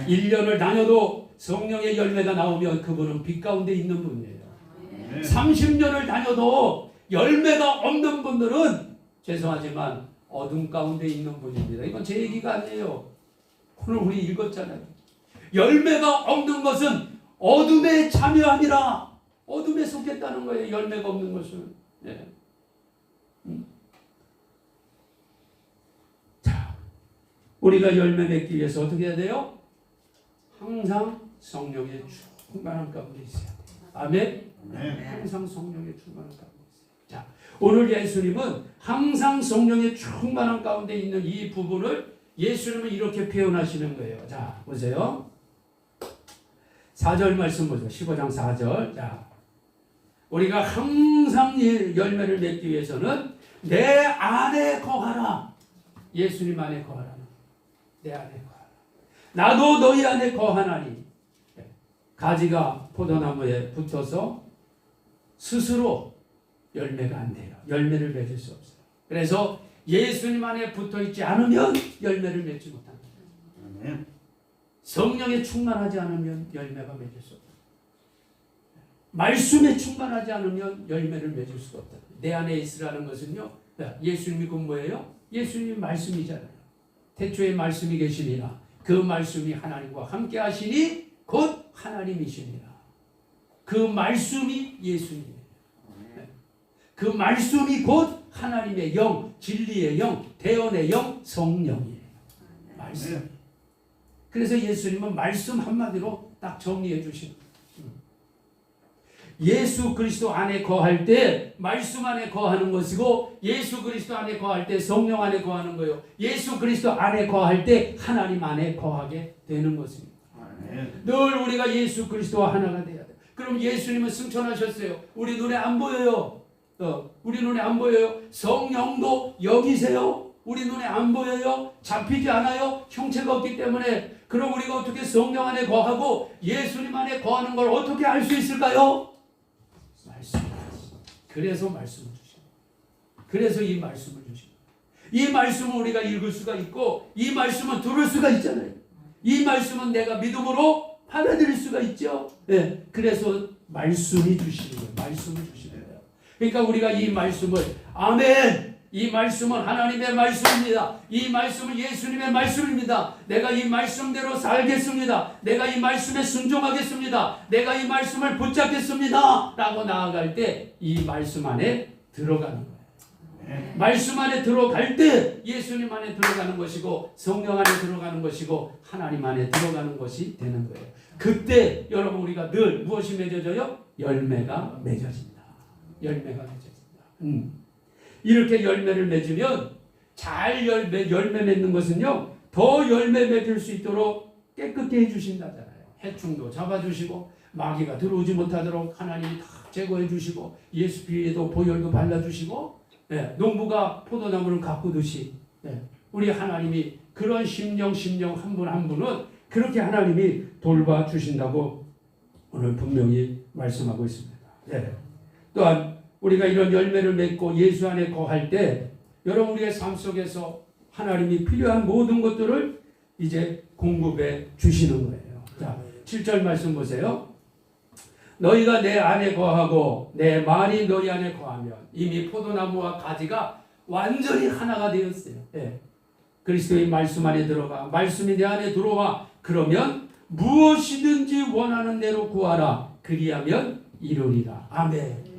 1년을 다녀도 성령의 열매가 나오면 그분은 빛 가운데 있는 분이에요. 30년을 다녀도 열매가 없는 분들은 죄송하지만 어둠 가운데 있는 분입니다. 이건 제 얘기가 아니에요. 오늘 우리 읽었잖아요. 열매가 없는 것은 어둠에 참여함이라. 어둠에 속했다는 거예요. 열매가 없는 것은. 네. 자, 우리가 열매 맺기 위해서 어떻게 해야 돼요? 항상 성령의 충만한 가운데 있어야 돼요. 아멘? 네. 항상 성령의 충만한 가운데 있어요. 자, 오늘 예수님은 항상 성령의 충만한 가운데 있는 이 부분을 예수님은 이렇게 표현하시는 거예요. 자, 보세요. 4절 말씀 보세요. 15장 4절. 자, 우리가 항상 열매를 맺기 위해서는 내 안에 거하라. 예수님 안에 거하라. 내 안에 거하라. 나도 너희 안에 거하나니. 가지가 포도나무에 붙어서 스스로 열매가 안 돼요. 열매를 맺을 수 없어요. 그래서 예수님 안에 붙어있지 않으면 열매를 맺지 못합니다. 아멘. 성령에 충만하지 않으면 열매가 맺을 수 없다. 말씀에 충만하지 않으면 열매를 맺을 수가 없다. 내 안에 있으라는 것은요. 예수님이 그 뭐예요? 예수님이 말씀이잖아요. 태초에 말씀이 계시니라. 그 말씀이 하나님과 함께 하시니 곧 하나님이시니라. 그 말씀이 예수님이에요. 그 말씀이 곧 하나님의 영, 진리의 영, 대언의 영, 성령이에요. 말씀. 그래서 예수님은 말씀 한마디로 딱 정리해 주시는 거예요. 예수 그리스도 안에 거할 때 말씀 안에 거하는 것이고 예수 그리스도 안에 거할 때 성령 안에 거하는 거예요. 예수 그리스도 안에 거할 때 하나님 안에 거하게 되는 것입니다. 늘 우리가 예수 그리스도와 하나가 돼야 돼. 그럼 예수님은 승천하셨어요. 우리 눈에 안 보여요. 우리 눈에 안 보여요. 성령도 여기세요. 우리 눈에 안 보여요. 잡히지 않아요. 형체가 없기 때문에. 그럼 우리가 어떻게 성령 안에 거하고 예수님 안에 거하는 걸 어떻게 알 수 있을까요? 말씀을 하시죠. 그래서 말씀을 주시고, 그래서 이 말씀을 주시고, 이 말씀은 우리가 읽을 수가 있고, 이 말씀은 들을 수가 있잖아요. 이 말씀은 내가 믿음으로 받아들일 수가 있죠. 네. 그래서 말씀이 주시는 거예요. 말씀을 주시는 거예요. 그러니까 우리가 이 말씀을, 아멘! 이 말씀은 하나님의 말씀입니다. 이 말씀은 예수님의 말씀입니다. 내가 이 말씀대로 살겠습니다. 내가 이 말씀에 순종하겠습니다. 내가 이 말씀을 붙잡겠습니다. 라고 나아갈 때 이 말씀 안에 들어가는 거예요. 말씀 안에 들어갈 때 예수님 안에 들어가는 것이고, 성령 안에 들어가는 것이고, 하나님 안에 들어가는 것이 되는 거예요. 그때 여러분 우리가 늘 무엇이 맺어져요? 열매가 맺어진다. 열매가 맺어진다. 이렇게 열매를 맺으면, 잘 열매 맺는 것은요, 더 열매 맺을 수 있도록 깨끗게 해주신다잖아요. 해충도 잡아주시고, 마귀가 들어오지 못하도록 하나님이 다 제거해 주시고, 예수 피에도 보혈도 발라주시고, 네, 농부가 포도나무를 가꾸듯이, 네, 우리 하나님이 그런 심령 한 분 한 분은 그렇게 하나님이 돌봐주신다고 오늘 분명히 말씀하고 있습니다. 네. 또한 우리가 이런 열매를 맺고 예수 안에 거할 때 여러분 우리의 삶 속에서 하나님이 필요한 모든 것들을 이제 공급해 주시는 거예요. 자, 7절 말씀 보세요. 너희가 내 안에 거하고 내 말이 너희 안에 거하면, 이미 포도나무와 가지가 완전히 하나가 되었어요. 네. 그리스도의 말씀 안에 들어가, 말씀이 내 안에 들어와, 그러면 무엇이든지 원하는 대로 구하라. 그리하면 이루리라. 아멘.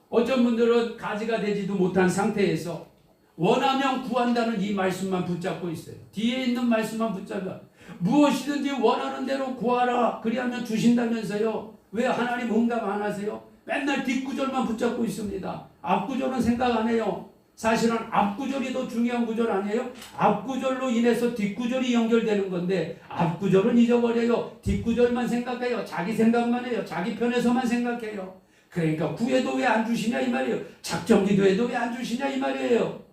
어떤 분들은 가지가 되지도 못한 상태에서 원하면 구한다는 이 말씀만 붙잡고 있어요. 뒤에 있는 말씀만 붙잡아. 무엇이든지 원하는 대로 구하라. 그리하면 주신다면서요. 왜 하나님 응답 안 하세요? 맨날 뒷구절만 붙잡고 있습니다. 앞구절은 생각 안 해요. 사실은 앞구절이 더 중요한 구절 아니에요? 앞구절로 인해서 뒷구절이 연결되는 건데 앞구절은 잊어버려요. 뒷구절만 생각해요. 자기 생각만 해요. 자기 편에서만 생각해요. 그러니까 구해도 왜 안 주시냐 이 말이에요. 작정기도해도 왜 안 주시냐 이 말이에요.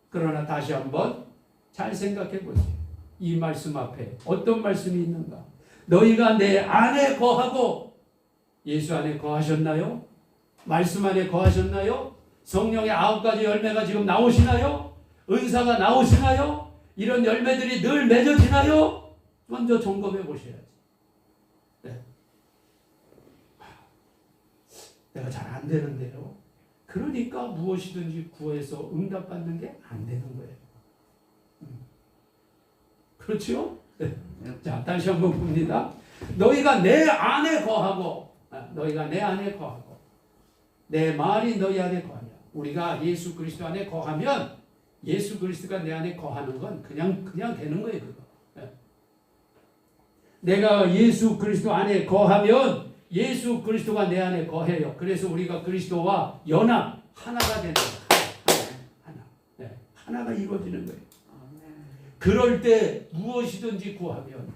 그러나 다시 한번 잘 생각해 보세요. 이 말씀 앞에 어떤 말씀이 있는가? 너희가 내 안에 거하고, 예수 안에 거하셨나요? 말씀 안에 거하셨나요? 성령의 9가지 열매가 지금 나오시나요? 은사가 나오시나요? 이런 열매들이 늘 맺어지나요? 먼저 점검해 보셔야지. 네. 내가 잘 안 되는데요. 그러니까 무엇이든지 구해서 응답받는 게 안 되는 거예요. 그렇죠? 네. 자, 다시 한번 봅니다. 너희가 내 안에 거하고, 너희가 내 안에 거하고, 내 말이 너희 안에 거하냐. 우리가 예수 그리스도 안에 거하면, 예수 그리스도가 내 안에 거하는 건 그냥 되는 거예요, 그거. 네. 내가 예수 그리스도 안에 거하면 예수 그리스도가 내 안에 거해요. 그래서 우리가 그리스도와 연합, 하나가 되는 거예요. 하나. 네. 하나가 이루어지는 거예요. 그럴 때 무엇이든지 구하면,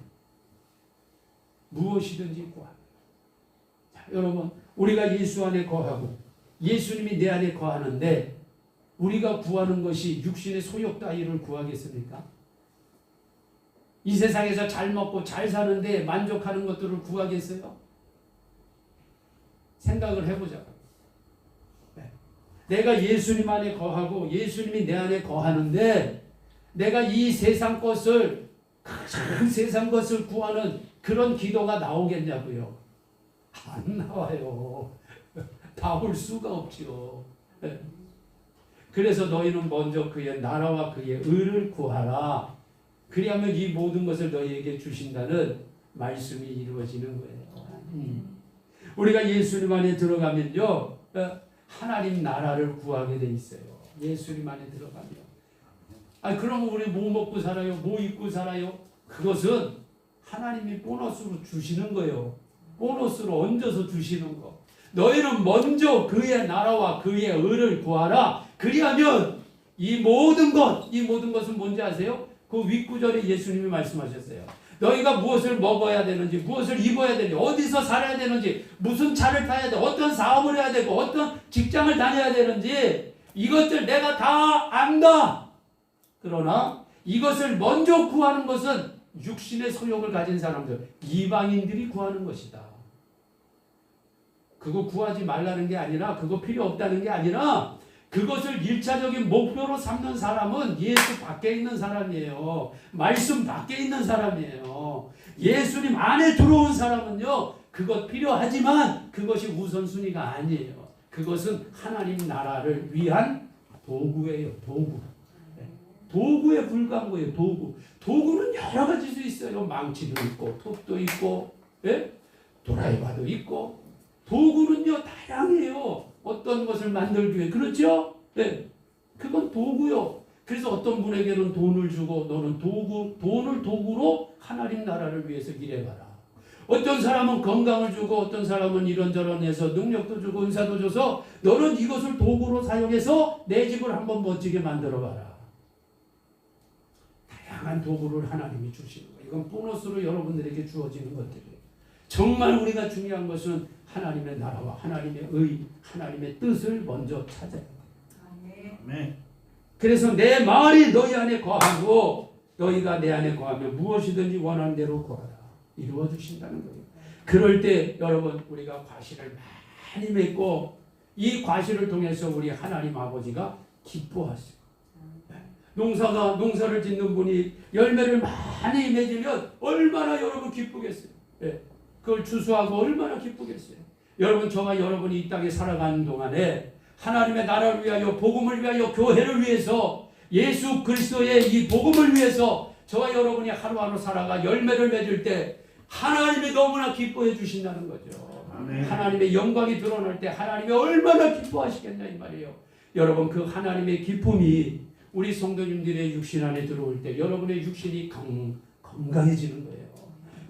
자, 여러분 우리가 예수 안에 거하고 예수님이 내 안에 거하는데 우리가 구하는 것이 육신의 소욕 따위를 구하겠습니까? 이 세상에서 잘 먹고 잘 사는데 만족하는 것들을 구하겠어요? 생각을 해보자고. 네. 내가 예수님 안에 거하고 예수님이 내 안에 거하는데 내가 이 세상 것을, 큰 세상 것을 구하는 그런 기도가 나오겠냐고요? 안 나와요. 나올 수가 없죠. 네. 그래서 너희는 먼저 그의 나라와 그의 의를 구하라. 그리하면 이 모든 것을 너희에게 주신다는 말씀이 이루어지는 거예요. 우리가 예수님 안에 들어가면요, 하나님 나라를 구하게 돼 있어요. 예수님 안에 들어가면. 그러면 우리 뭐 먹고 살아요? 뭐 입고 살아요? 그것은 하나님이 보너스로 주시는 거예요. 보너스로 얹어서 주시는 거. 너희는 먼저 그의 나라와 그의 의를 구하라. 그리하면 이 모든 것은 뭔지 아세요? 그 윗구절에 예수님이 말씀하셨어요. 너희가 무엇을 먹어야 되는지, 무엇을 입어야 되는지, 어디서 살아야 되는지, 무슨 차를 타야 돼, 어떤 사업을 해야 되고, 어떤 직장을 다녀야 되는지, 이것들 내가 다 안다. 그러나 이것을 먼저 구하는 것은 육신의 소욕을 가진 사람들, 이방인들이 구하는 것이다. 그거 구하지 말라는 게 아니라, 그거 필요 없다는 게 아니라, 그것을 일차적인 목표로 삼는 사람은 예수 밖에 있는 사람이에요. 말씀 밖에 있는 사람이에요. 예수님 안에 들어온 사람은요, 그것 필요하지만 그것이 우선순위가 아니에요. 그것은 하나님 나라를 위한 도구예요. 도구. 도구에 불과한 거예요. 도구. 도구는 여러 가지 수 있어요. 망치도 있고, 톱도 있고, 드라이버도 있고. 도구는요, 다양해요. 어떤 것을 만들기 위해. 그렇죠? 네. 그건 도구요. 그래서 어떤 분에게는 돈을 주고, 너는 돈을 도구로 하나님 나라를 위해서 일해봐라. 어떤 사람은 건강을 주고, 어떤 사람은 이런저런 해서 능력도 주고, 은사도 줘서, 너는 이것을 도구로 사용해서 내 집을 한번 멋지게 만들어봐라. 다양한 도구를 하나님이 주시는 거예요. 이건 보너스로 여러분들에게 주어지는 것들이에요. 정말 우리가 중요한 것은 하나님의 나라와 하나님의 의, 하나님의 뜻을 먼저 찾아야 돼요. 그래서 내 말이 너희 안에 거하고 너희가 내 안에 거하면 무엇이든지 원하는 대로 구하라. 이루어 주신다는 거예요. 그럴 때 여러분 우리가 과실을 많이 맺고 이 과실을 통해서 우리 하나님 아버지가 기뻐하시고 농사를 짓는 분이 열매를 많이 맺으면 얼마나 여러분 기쁘겠어요. 그걸 추수하고 얼마나 기쁘겠어요. 여러분, 저와 여러분이 이 땅에 살아가는 동안에 하나님의 나라를 위하여, 복음을 위하여, 교회를 위해서, 예수 그리스도의 이 복음을 위해서 저와 여러분이 하루하루 살아가 열매를 맺을 때 하나님이 너무나 기뻐해 주신다는 거죠. 아멘. 하나님의 영광이 드러날 때 하나님이 얼마나 기뻐하시겠냐 이 말이에요. 여러분, 그 하나님의 기쁨이 우리 성도님들의 육신 안에 들어올 때 여러분의 육신이 건강해지는 거예요.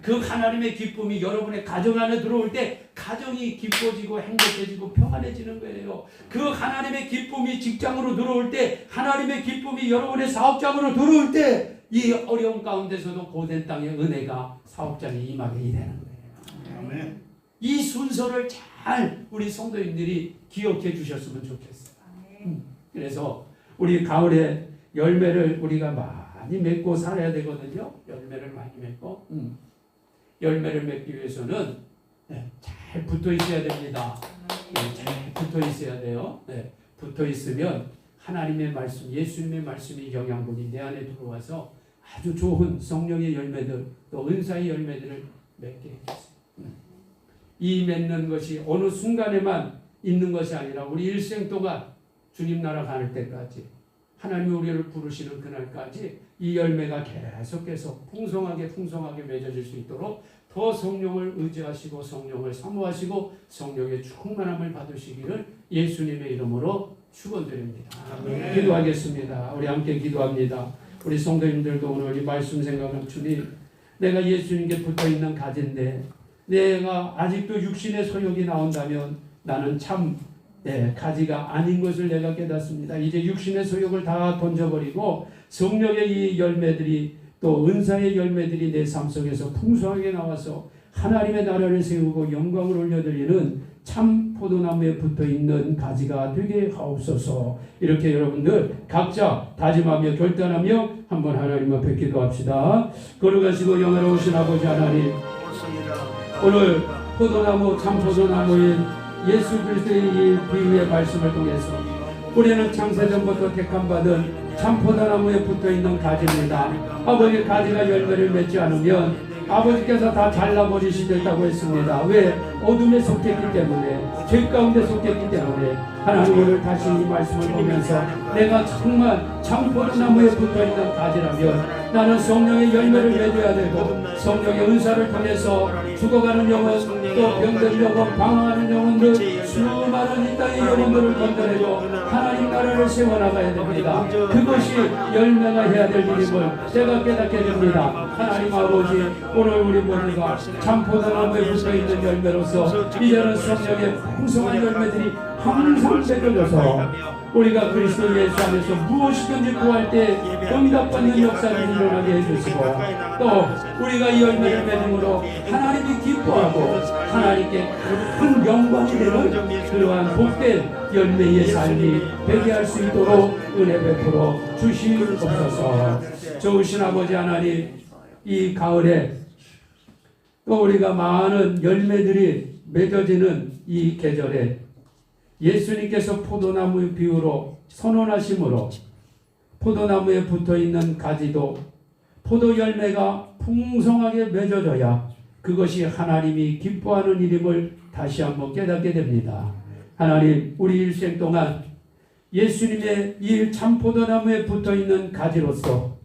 그 하나님의 기쁨이 여러분의 가정 안에 들어올 때 가정이 기뻐지고 행복해지고 평안해지는 거예요. 그 하나님의 기쁨이 직장으로 들어올 때, 하나님의 기쁨이 여러분의 사업장으로 들어올 때, 이 어려운 가운데서도 고된 땅의 은혜가 사업장에 임하게 되는 거예요. 아멘. 이 순서를 잘 우리 성도님들이 기억해 주셨으면 좋겠어요. 그래서 우리 가을에 열매를 우리가 많이 맺고 살아야 되거든요. 열매를 많이 맺고 열매를 맺기 위해서는 잘 붙어 있어야 됩니다. 잘 붙어 있어야 돼요. 붙어 있으면 하나님의 말씀, 예수님의 말씀이 영양분이 내 안에 들어와서 아주 좋은 성령의 열매들, 또 은사의 열매들을 맺게 해주세요. 이 맺는 것이 어느 순간에만 있는 것이 아니라 우리 일생 동안 주님 나라 갈 때까지, 하나님이 우리를 부르시는 그날까지 이 열매가 계속해서 풍성하게 맺어질 수 있도록 더 성령을 의지하시고 성령을 사모하시고 성령의 충만함을 받으시기를 예수님의 이름으로 축원드립니다. 기도하겠습니다. 우리 함께 기도합니다. 우리 성도님들도 오늘 이 말씀 생각하면, 주님, 내가 예수님께 붙어있는 가지인데 내가 아직도 육신의 소욕이 나온다면 나는 참 가지가 아닌 것을 내가 깨닫습니다. 이제 육신의 소욕을 다 던져버리고 성령의 이 열매들이, 또 은사의 열매들이 내 삶 속에서 풍성하게 나와서 하나님의 나라를 세우고 영광을 올려드리는 참 포도나무에 붙어있는 가지가 되게 하옵소서. 이렇게 여러분들 각자 다짐하며 결단하며 한번 하나님 앞에 기도합시다. 걸어가시고 영화로우신 아버지 하나님, 오늘 포도나무, 참 포도나무인 예수 그리스도의 이 비유의 말씀을 통해서 우리는 창세전부터 택함받은 참 포도나무에 붙어있는 가지입니다. 아버지, 가지가 열매를 맺지 않으면 아버지께서 다 잘라버리시겠다고 했습니다. 왜? 어둠에 속했기 때문에, 죄 가운데 속했기 때문에. 하나님, 오늘 다시 이 말씀을 보면서 내가 정말 참 포도나무에 붙어있는 가지라면 나는 성령의 열매를 맺어야 되고, 성령의 은사를 통해서 죽어가는 영혼, 또 병든 영혼, 방황하는 영혼들, 수많은 이 땅의 영혼들을 건져내고 하나님 나라를 세워나가야 됩니다. 그것이 열매가 해야 될 일임을 제가 깨닫게 됩니다. 하나님 아버지, 오늘 우리 모두가 참 포도나무에 붙어있는 열매로서 이제는 성령의 풍성한 열매들이 항상 맺어져서 우리가 그리스도 예수 안에서 무엇이든지 구할 때 응답받는 역사를 일어나게 해주시고, 또 우리가 이 열매를 맺음으로 하나님이 기뻐하고 하나님께 큰 영광이 되는 그러한 복된 열매의 삶이 되게 할 수 있도록 은혜 베풀어 주시옵소서. 좋으신 아버지 하나님, 이 가을에 또 우리가 많은 열매들이 맺어지는 이 계절에 예수님께서 포도나무 비유로 선언하심으로 포도나무에 붙어있는 가지도 포도 열매가 풍성하게 맺어져야 그것이 하나님이 기뻐하는 일임을 다시 한번 깨닫게 됩니다. 하나님, 우리 일생 동안 예수님의 이 참포도나무에 붙어있는 가지로서